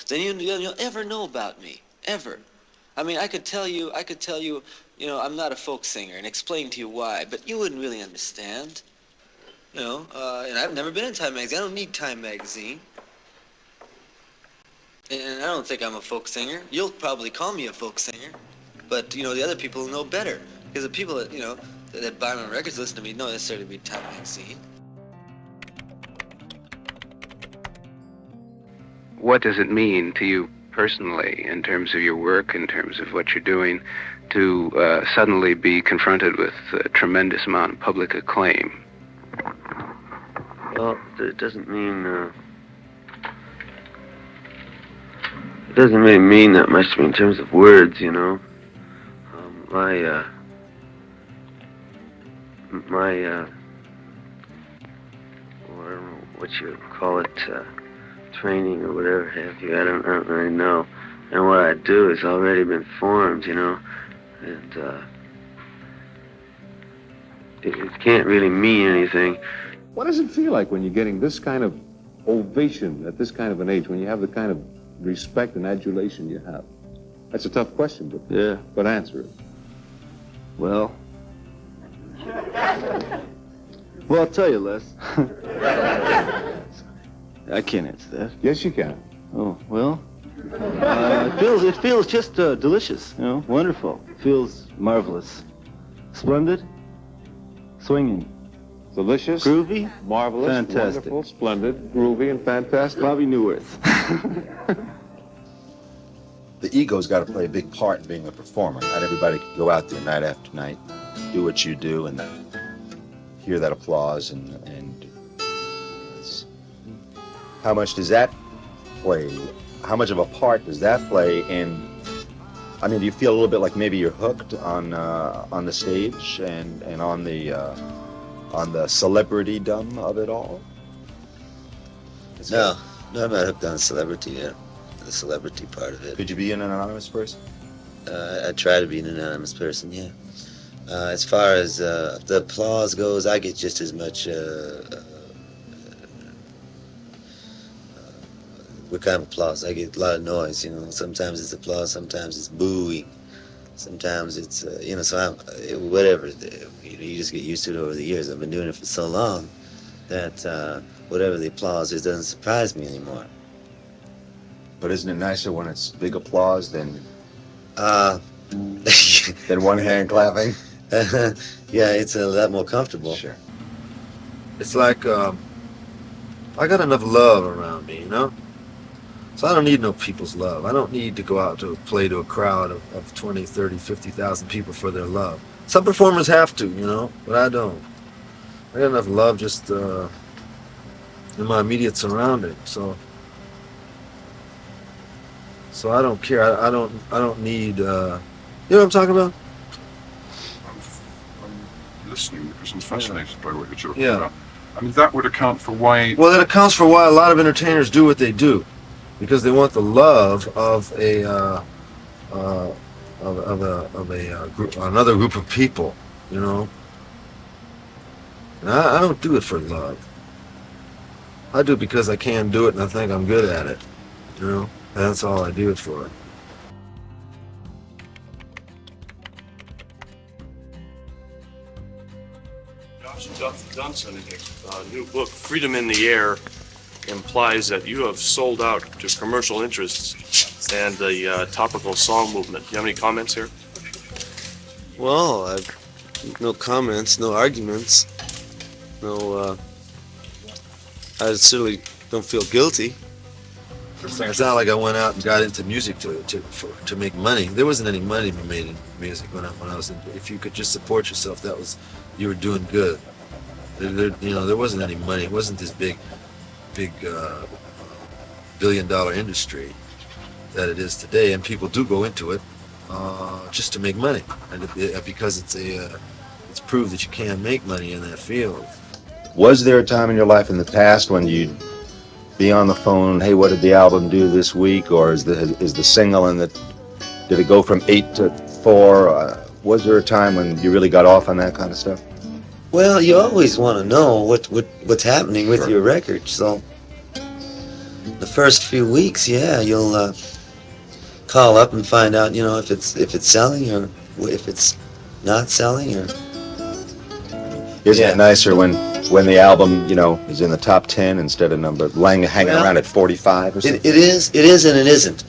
then you'll ever know about me, ever. I mean, I could tell you, I'm not a folk singer and explain to you why, but you wouldn't really understand. And I've never been in Time magazine. I don't need Time magazine. And I don't think I'm a folk singer. You'll probably call me a folk singer, but the other people know better, because the people that that buy my records, listen to me, don't necessarily read Time magazine. What does it mean to you personally, in terms of your work, in terms of what you're doing, to suddenly be confronted with a tremendous amount of public acclaim? Well, it doesn't mean it doesn't really mean that much to me in terms of words, my I don't know what you call it, training or whatever have you. I don't really know. And what I do has already been formed, and it can't really mean anything. What does it feel like when you're getting this kind of ovation at this kind of an age, when you have the kind of respect and adulation you have? That's a tough question, but answer it. Well, I'll tell you, Les. I can't answer that. Yes, you can. Oh, well, it feels just delicious, wonderful. It feels marvelous. Splendid, swinging. Delicious, groovy, marvelous, fantastic, wonderful, splendid, groovy, and fantastic. Bobby Newirth. The ego's got to play a big part in being a performer. Not everybody can go out there night after night, do what you do, and hear that applause. And how much does that play? How much of a part does that play in? I mean, do you feel a little bit like maybe you're hooked on the stage and on the celebrity-dom of it all? No, I'm not hooked on celebrity yet. The celebrity part of it. Could you be an anonymous person? I try to be an anonymous person, yeah. As far as the applause goes, I get just as much what kind of applause? I get a lot of noise, Sometimes it's applause, sometimes it's booing, sometimes it's, whatever. You just get used to it over the years. I've been doing it for so long that whatever the applause is doesn't surprise me anymore. But isn't it nicer when it's big applause than one hand clapping? Yeah, it's a lot more comfortable. Sure. It's like I got enough love around me, So I don't need no people's love. I don't need to go out to play to a crowd of 20, 30, 50,000 people for their love. Some performers have to, but I don't. I got enough love just in my immediate surrounding, so I don't care. I don't need. You know what I'm talking about? I'm listening because I'm fascinated by what you're talking about. I mean, that would account for why. Well, that accounts for why a lot of entertainers do what they do, because they want the love of another group of people, And I don't do it for love. I do it because I can do it and I think I'm good at it, That's all I do it for. Josh Dunson, in his new book, Freedom in the Air, implies that you have sold out to commercial interests and the topical song movement. Do you have any comments here? Well, no comments, no arguments, I certainly don't feel guilty. It's not like I went out and got into music to make money. There wasn't any money to be made in music when I was in. If you could just support yourself, you were doing good. There wasn't any money. It wasn't this big billion-dollar industry that it is today, and people do go into it just to make money, and because it's proved that you can make money in that field. Was there a time in your life in the past when you'd be on the phone, hey, what did the album do this week? Or is the single did it go from 8 to 4? Was there a time when you really got off on that kind of stuff? Well, you always want to know what's happening with your record, so the first few weeks, yeah, you'll call up and find out, you know, if it's selling or if it's not selling or. Isn't it nicer when the album, you know, is in the top 10 instead of hanging around at 45 or something? It is and it isn't.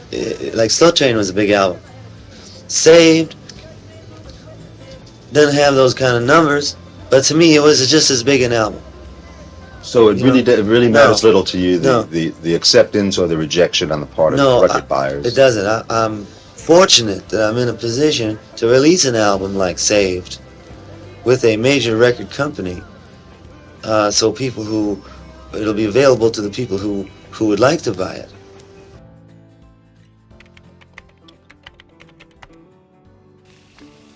Like Slow Train was a big album. Saved doesn't have those kind of numbers, but to me it was just as big an album. So it really matters little to you, the acceptance or the rejection on the part of record buyers? It doesn't. I'm fortunate that I'm in a position to release an album like Saved with a major record company, so it'll be available to the people who would like to buy it.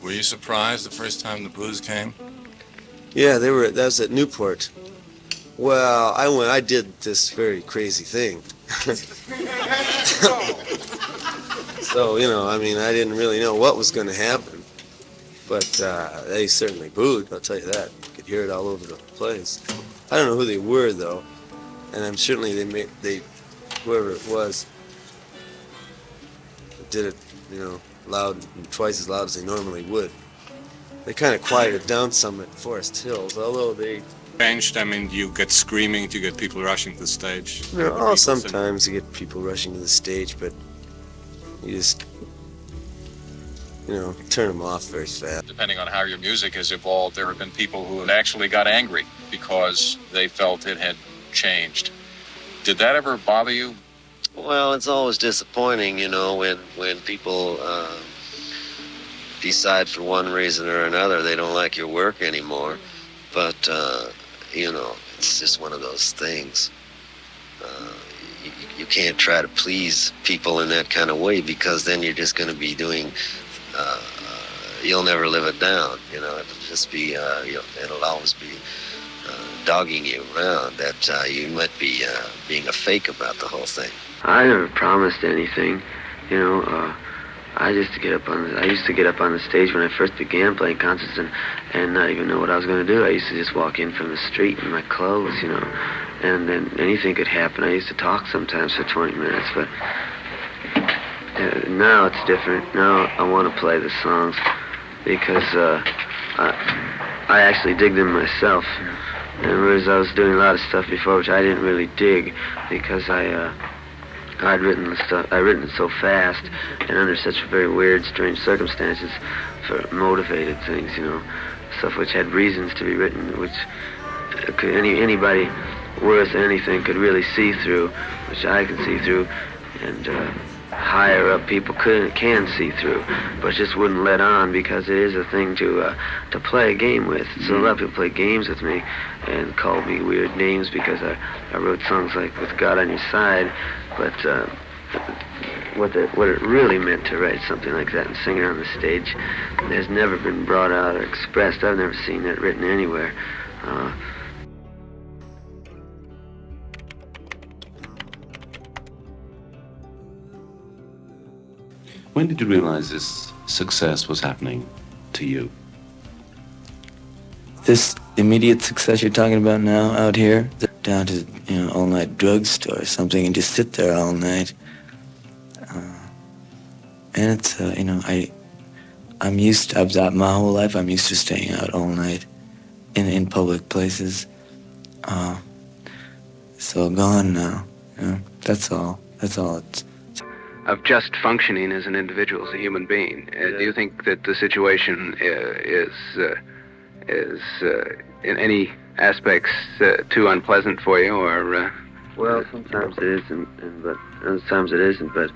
Were you surprised the first time the blues came? Yeah, that was at Newport. Well, I did this very crazy thing. So, you know, I mean, I didn't really know what was going to happen. But they certainly booed, I'll tell you that. You could hear it all over the place. I don't know who they were, though. And I'm certainly whoever it was, did it, you know, loud, twice as loud as they normally would. They kind of quieted down some at Forest Hills, although they... Changed? I mean, you get screaming, do you get people rushing to the stage? No, sometimes you get people rushing to the stage, but you just, you know, turn them off very fast. Depending on how your music has evolved, there have been people who actually got angry because they felt it had changed. Did that ever bother you? Well, it's always disappointing, you know, when people decide for one reason or another they don't like your work anymore. But, you know, it's just one of those things. You can't try to please people in that kind of way, because then you're just going to be doing, you'll never live it down, you know. It'll just be, it'll always be dogging you around that you might be being a fake about the whole thing. I never promised anything, you know. I used to get up on the stage when I first began playing concerts and not even know what I was going to do. I used to just walk in from the street in my clothes, you know, and then anything could happen. I used to talk sometimes for 20 minutes, but now it's different. Now I want to play the songs because I actually dig them myself. Whereas I was doing a lot of stuff before which I didn't really dig because I'd written it so fast and under such very weird, strange circumstances for motivated things, you know, stuff which had reasons to be written, which anybody worth anything could really see through, which I can see through, and higher up people can see through, but just wouldn't let on because it is a thing to play a game with. So a lot of people play games with me and called me weird names because I wrote songs like "With God on Your Side," but what it really meant to write something like that and sing it on the stage has never been brought out or expressed. I've never seen that written anywhere. When did you realize this success was happening to you? This immediate success you're talking about now out here, down to, you know, all-night drugstore or something and just sit there all night. And it's, you know, my whole life I'm used to staying out all night in public places. So gone now, you know, that's all it's. Of just functioning as an individual, as a human being. Do you think that the situation is in any aspects too unpleasant for you, or? Well, sometimes it is, but other times it isn't. But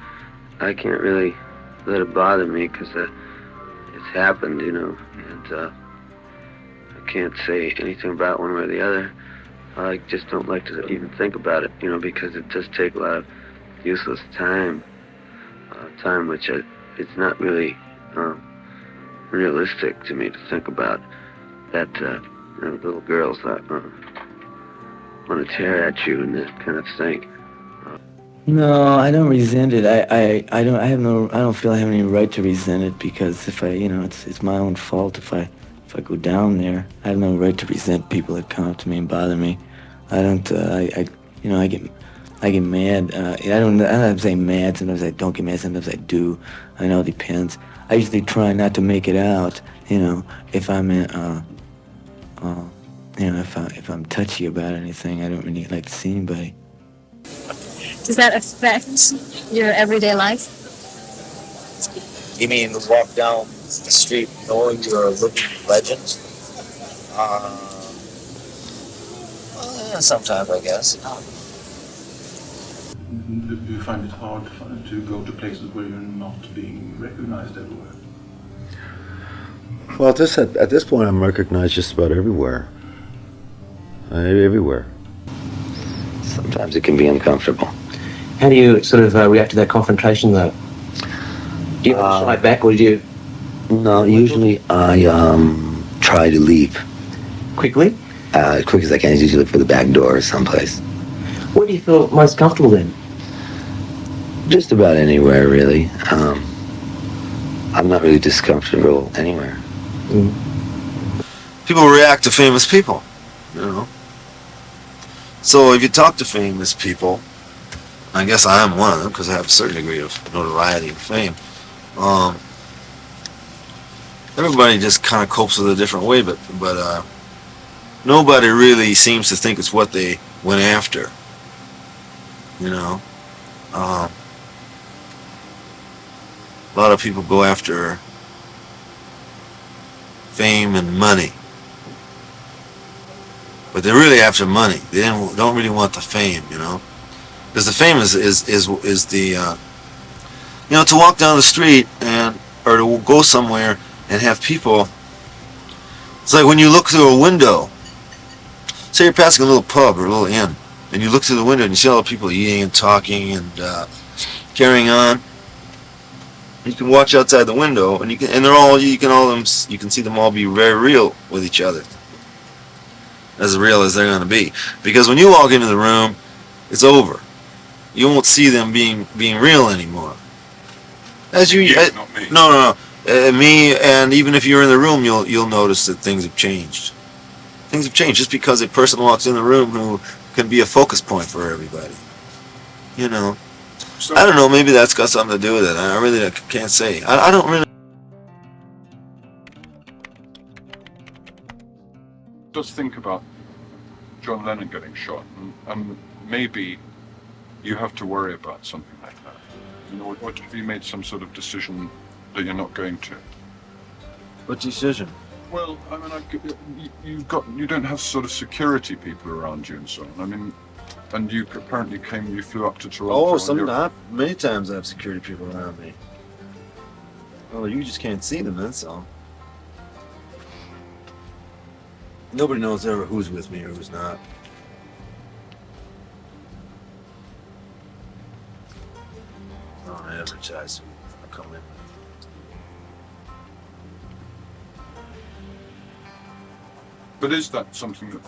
I can't really let it bother me because it's happened, you know, and I can't say anything about one way or the other. I just don't like to even think about it, you know, because it does take a lot of useless time. Which it's not really realistic to me to think about that you know, little girls that want to tear at you and that kind of thing. No, I don't resent it. I don't feel I have any right to resent it because if it's my own fault if I go down there. I have no right to resent people that come up to me and bother me. I I get mad. I don't say mad. Sometimes I don't get mad. Sometimes I do. I know it depends. I usually try not to make it out. You know, if I'm in, you know, if I'm touchy about anything, I don't really like to see anybody. Does that affect your everyday life? You mean walk down the street knowing you're a living legend? Well, sometimes, I guess. Do you find it hard to go to places where you're not being recognized everywhere? Well, at this point, I'm recognized just about everywhere. Everywhere. Sometimes it can be uncomfortable. How do you sort of react to that confrontation, though? Do you shy back, or do you? No, usually I try to leave. Quickly? As quick as I can, usually for the back door or someplace. Where do you feel most comfortable then? Just about anywhere, really. I'm not really discomfortable anywhere. People react to famous people, you know. So if you talk to famous people, I guess I am one of them because I have a certain degree of notoriety and fame. Everybody just kind of copes with it a different way, but nobody really seems to think it's what they went after. You know, a lot of people go after fame and money, but they're really after money. They don't really want the fame, you know, because the fame is the you know, to walk down the street or to go somewhere and have people. It's like when you look through a window. Say you're passing a little pub or a little inn, and you look through the window and you see all the people eating and talking and carrying on. You can watch outside the window, and you can see them all be very real with each other, as real as they're going to be. Because when you walk into the room, it's over. You won't see them being real anymore. As you, not me. No. Me, and even if you're in the room, you'll notice that things have changed. Things have changed just because a person walks in the room who can be a focus point for everybody. You know, so, I don't know. Maybe that's got something to do with it. I really can't say. I don't really. Just think about John Lennon getting shot, and maybe you have to worry about something like that. You know, what if you made some sort of decision that you're not going to? What decision? Well, I mean, you don't have sort of security people around you and so on. I mean, and you apparently you flew up to Toronto. Oh, many times I have security people around me. Well, you just can't see them, that's all. Nobody knows ever who's with me or who's not. I don't advertise when I come in. But is that something that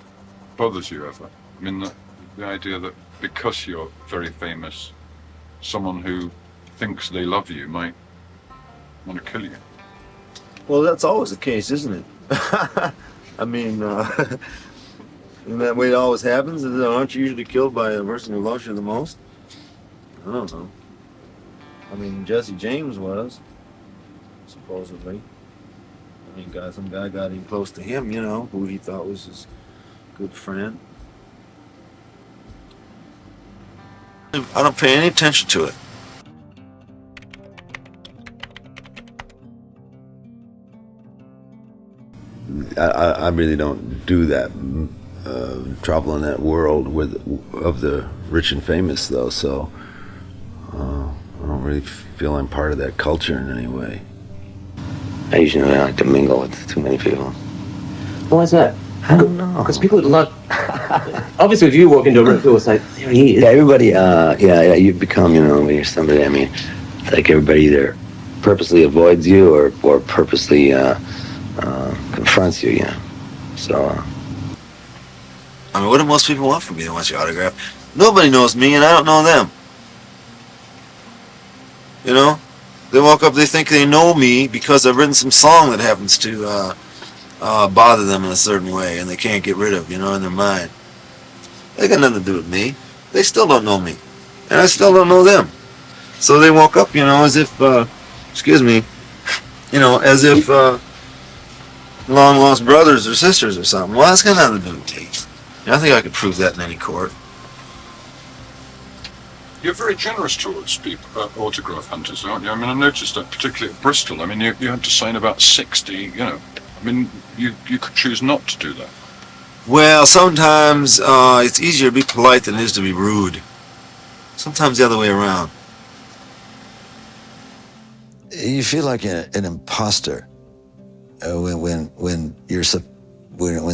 bothers you ever? I mean, the idea that because you're very famous, someone who thinks they love you might want to kill you. Well, that's always the case, isn't it? I mean, isn't that way it always happens? Aren't you usually killed by the person who loves you the most? I don't know. I mean, Jesse James was, supposedly. I mean, some guy got in close to him, you know, who he thought was his good friend. I don't pay any attention to it. I really don't do that, travel in that world of the rich and famous, though, so I don't really feel I'm part of that culture in any way. I usually don't like to mingle with too many people. Why is that? I don't know. Because people like... Obviously, if you walk into a room, people will say, there he is. Yeah, everybody, you become, you know, when you're somebody, I mean, it's like everybody either purposely avoids you or purposely confronts you, you know. So, I mean, what do most people want from me? They want your autograph. Nobody knows me, and I don't know them. You know? They walk up, they think they know me because I've written some song that happens to bother them in a certain way, and they can't get rid of, you know, in their mind. They got nothing to do with me. They still don't know me. and I still don't know them. So they walk up, as if, excuse me, as if long lost brothers or sisters or something. Well, that's got nothing to do with taste. I think I could prove that in any court. You're very generous towards people, autograph hunters, aren't you? I mean, I noticed that particularly at Bristol. I mean, you had to sign about 60, I mean, you could choose not to do that. Well, sometimes it's easier to be polite than it is to be rude. Sometimes the other way around. You feel like an imposter when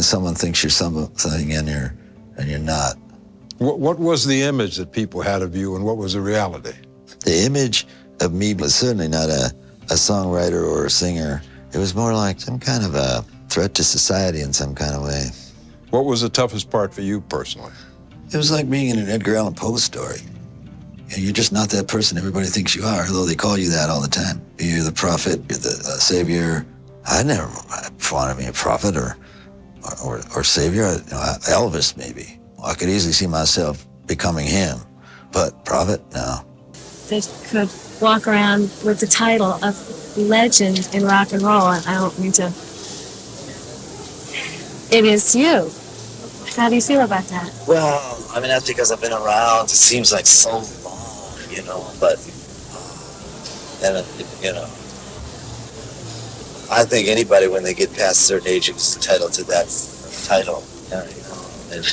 someone thinks you're something and you're not. What was the image that people had of you, and what was the reality? The image of me was certainly not a songwriter or a singer. It was more like some kind of a threat to society in some kind of way. What was the toughest part for you personally? It was like being in an Edgar Allan Poe story. You're just not that person everybody thinks you are, although they call you that all the time. You're the prophet, you're the savior. I never wanted to be a prophet or savior. Elvis, maybe. I could easily see myself becoming him, but prophet, no. They could walk around with the title of legend in rock and roll, and I don't mean to. It is you. How do you feel about that? Well, I mean, that's because I've been around. It seems like so long, but, I think anybody, when they get past a certain age, is entitled to that title. And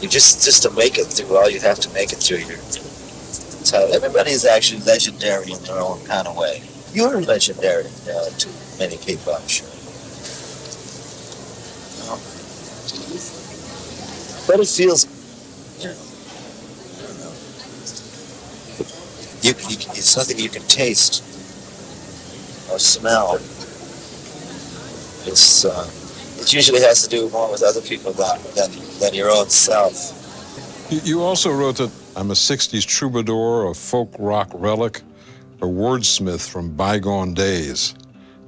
you just to make it through all you have to make it through your title. Everybody is actually legendary in their own kind of way. You're legendary to many people, I'm sure. But it feels, it's nothing you can taste or smell. It usually has to do more with other people than your own self. You also wrote that I'm a 60s troubadour, a folk rock relic, a wordsmith from bygone days.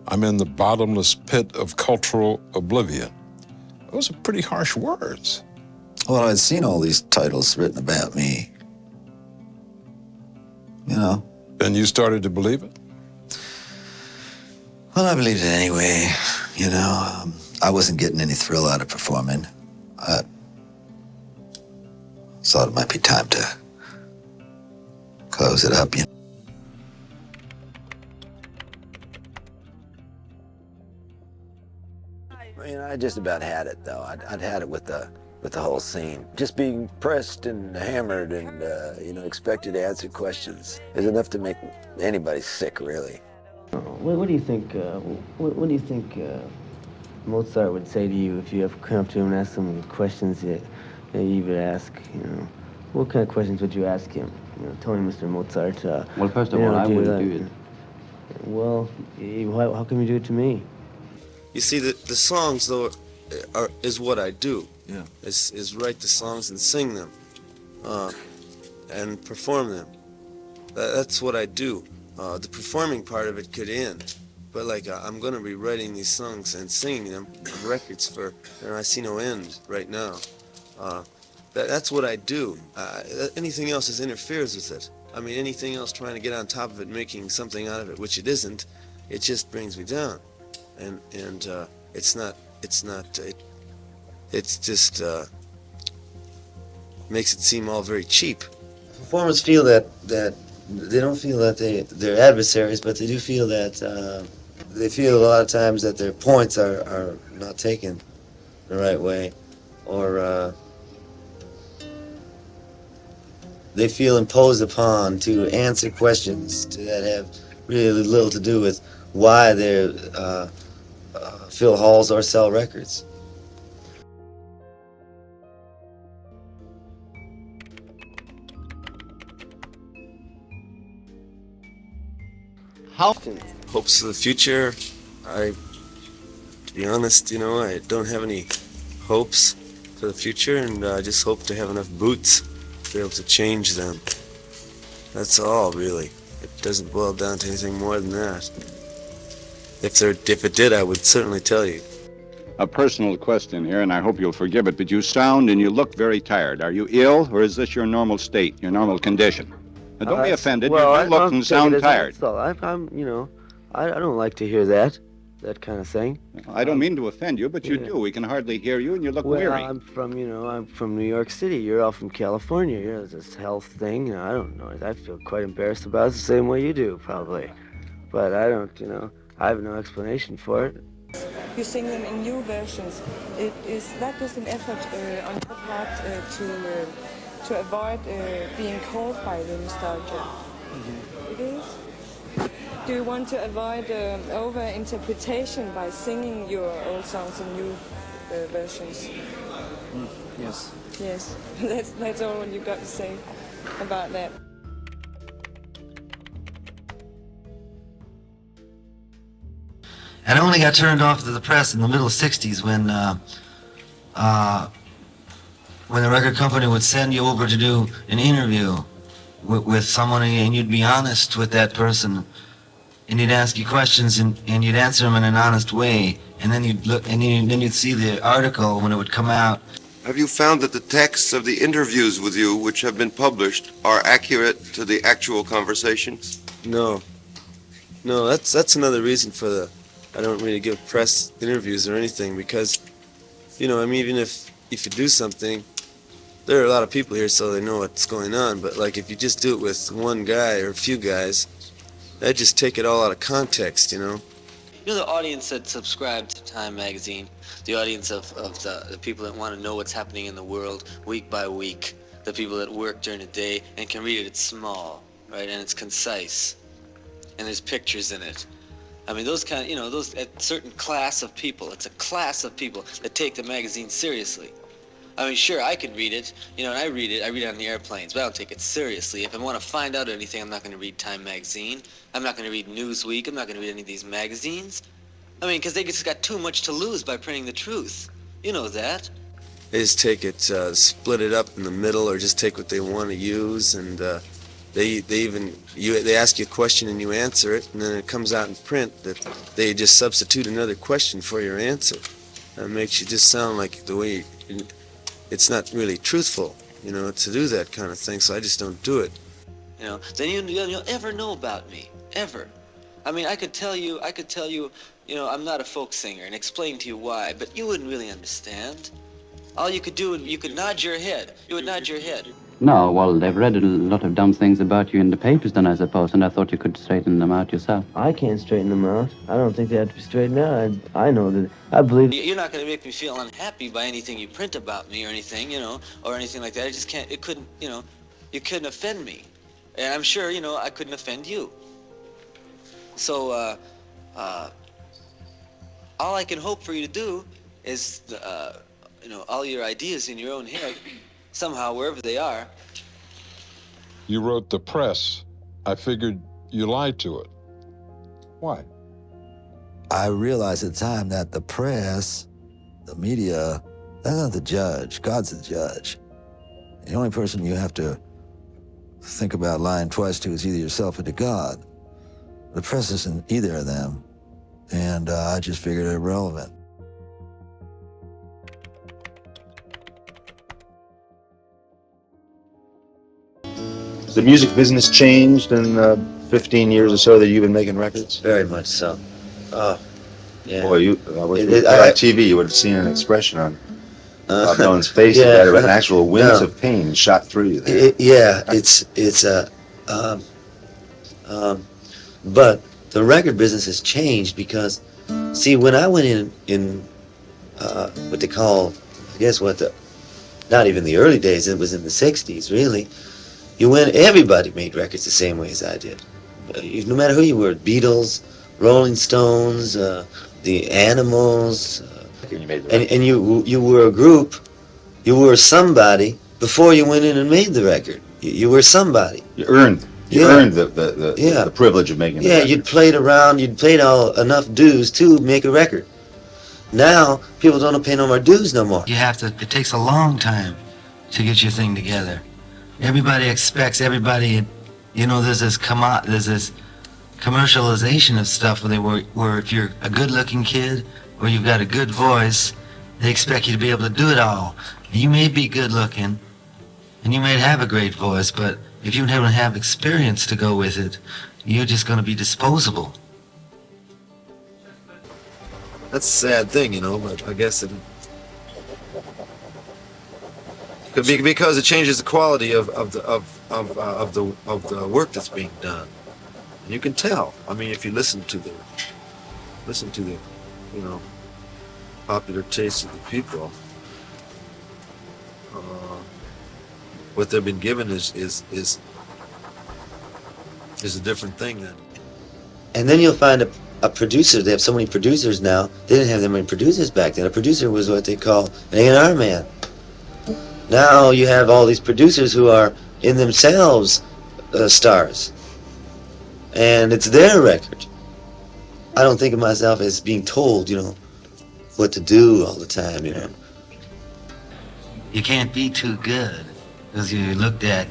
I'm in the bottomless pit of cultural oblivion. Those are pretty harsh words. Well, I'd seen all these titles written about me. And you started to believe it? Well, I believed it anyway. I wasn't getting any thrill out of performing. I thought it might be time to close it up, I just about had it, though. I'd had it with the whole scene. Just being pressed and hammered and, expected to answer questions is enough to make anybody sick, really. What do you think, what do you think Mozart would say to you if you ever come up to him and ask him questions that you would ask, What kind of questions would you ask him? Tell me, Mr. Mozart. Well, first of all, I wouldn't do it. Well, how come you do it to me? You see, the songs, though, is what I do. Yeah. Is write the songs and sing them, and perform them. That's what I do. The performing part of it could end, but I'm going to be writing these songs and singing them on records for, I see no end right now. That's what I do. Anything else just interferes with it. I mean, anything else trying to get on top of it, making something out of it, which it isn't, it just brings me down. And it's just makes it seem all very cheap. Performers feel that they don't feel that they're adversaries, but they do feel that they feel a lot of times that their points are not taken the right way, or they feel imposed upon to answer questions that have really little to do with why they fill halls or sell records. Hopes for the future, to be honest, I don't have any hopes for the future, and I just hope to have enough boots to be able to change them. That's all, really. It doesn't boil down to anything more than that. If it did, I would certainly tell you. a personal question here, and I hope you'll forgive it, but you sound and you look very tired. Are you ill, or is this your normal state, your normal condition? Now, don't be offended. Well, you do look and sound tired. I'm, I don't like to hear that kind of thing. I don't mean to offend you, but you do. We can hardly hear you, and you look weary. I'm from New York City. You're all from California. You're this health thing. I don't know. I feel quite embarrassed about it the same way you do, probably. But I don't, I have no explanation for it. You sing them in new versions. Is that just an effort on your part to avoid being caught by the nostalgia? It is? Do you want to avoid over-interpretation by singing your old songs in new versions? Yes. Yes, that's all you got to say about that. And I only got turned off to the press in the middle '60s when the record company would send you over to do an interview with someone, and you'd be honest with that person, and he'd ask you questions, and you'd answer them in an honest way, and then you'd look, and then you'd see the article when it would come out. Have you found that the texts of the interviews with you, which have been published, are accurate to the actual conversations? No, that's another reason for I don't really give press interviews or anything, because, even if you do something, there are a lot of people here, so they know what's going on. But like, if you just do it with one guy or a few guys, they just take it all out of context, The audience that subscribe to Time magazine, the audience of the people that want to know what's happening in the world week by week, the people that work during the day and can read it. It's small, right, and it's concise, and there's pictures in it. I mean, those kind of, those a certain class of people. It's a class of people that take the magazine seriously. I mean, sure, I can read it, and I read it on the airplanes, but I don't take it seriously. If I want to find out anything, I'm not going to read Time magazine. I'm not going to read Newsweek. I'm not going to read any of these magazines. I mean, because they just got too much to lose by printing the truth. You know that. They just take it, split it up in the middle, or just take what they want to use, and they ask you a question and you answer it, and then it comes out in print that they just substitute another question for your answer. That makes you just sound like the way it's not really truthful, to do that kind of thing. So I just don't do it. Then you'll ever know about me, ever. I mean, I could tell you, I'm not a folk singer, and explain to you why, but you wouldn't really understand. All you could do, you could nod your head. You would nod your head. No, well, they've read a lot of dumb things about you in the papers then, I suppose, and I thought you could straighten them out yourself. I can't straighten them out. I don't think they have to be straightened out. I know that. I believe... You're not going to make me feel unhappy by anything you print about me or anything, or anything like that. I just can't, you couldn't offend me. And I'm sure, I couldn't offend you. So, all I can hope for you to do is, all your ideas in your own head, somehow, wherever they are. You wrote the press. I figured you lied to it. Why? I realized at the time that the press, the media, that's not the judge. God's the judge. The only person you have to think about lying twice to is either yourself or to God. The press isn't either of them, and I just figured it irrelevant. The music business changed in 15 years or so that you've been making records? Very much so. Oh, yeah. Boy, on TV, you would have seen an expression on Bob Dylan's face that an actual winds of pain shot through you there. But the record business has changed because, see, when I went in what they call, not even the early days, it was in the 60s, really. Everybody made records the same way as I did. No matter who you were, Beatles, Rolling Stones, the Animals, and you were a group, you were somebody before you went in and made the record. You were somebody. You earned the privilege of making the record. You'd played enough dues to make a record. Now, people don't pay no more dues no more. It takes a long time to get your thing together. Everybody expects there's this commercialization of stuff where if you're a good-looking kid, or you've got a good voice, they expect you to be able to do it all. You may be good looking, and you may have a great voice, but if you don't have experience to go with it, you're just going to be disposable. That's a sad thing, you know, but I guess it could be because it changes the quality of the work that's being done. And you can tell. I mean, if you listen to the you know, popular taste of the people, what they've been given is a different thing then. And then you'll find a producer. They have so many producers now. They didn't have that many producers back then. A producer was what they call an A&R man. Now you have all these producers who are in themselves stars. And it's their record. I don't think of myself as being told, you know, what to do all the time, you know. You can't be too good because you're looked at,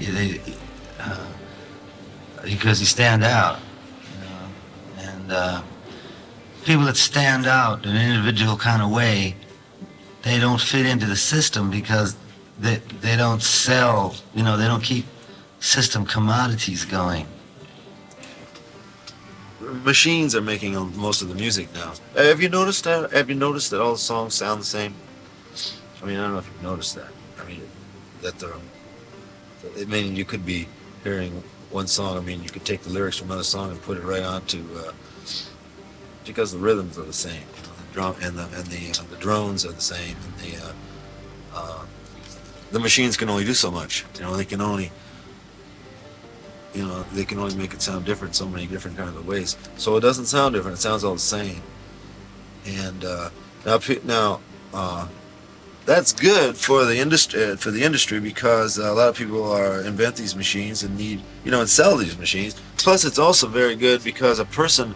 because you stand out. And people that stand out in an individual kind of way, they don't fit into the system because they don't sell, you know, they don't keep system commodities going. Machines are making most of the music now. Have you noticed that? Have you noticed that all the songs sound the same? I mean, I don't know if you've noticed that. I mean, that I mean, you could be hearing one song. I mean, you could take the lyrics from another song and put it right onto, because the rhythms are the same. You know, the drum and the drones are the same. And the machines can only do so much. You know, they can only make it sound different so many different kinds of ways. So it doesn't sound different. It sounds all the same. And now that's good for the industry because a lot of people invent these machines and need, you know, and sell these machines. Plus, it's also very good because a person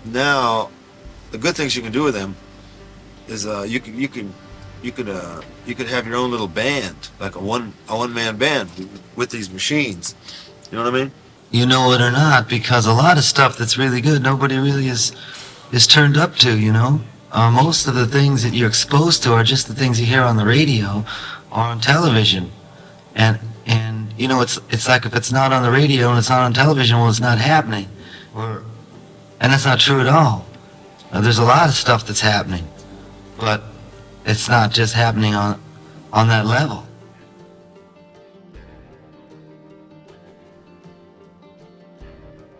now, the good things you can do with them is you could have your own little band, like a one-man band with these machines. You know what I mean? You know it or not, because a lot of stuff that's really good, nobody really is turned up to, you know? Most of the things that you're exposed to are just the things you hear on the radio or on television. And you know, it's like if it's not on the radio and it's not on television, well, it's not happening. And that's not true at all. There's a lot of stuff that's happening, but it's not just happening on that level.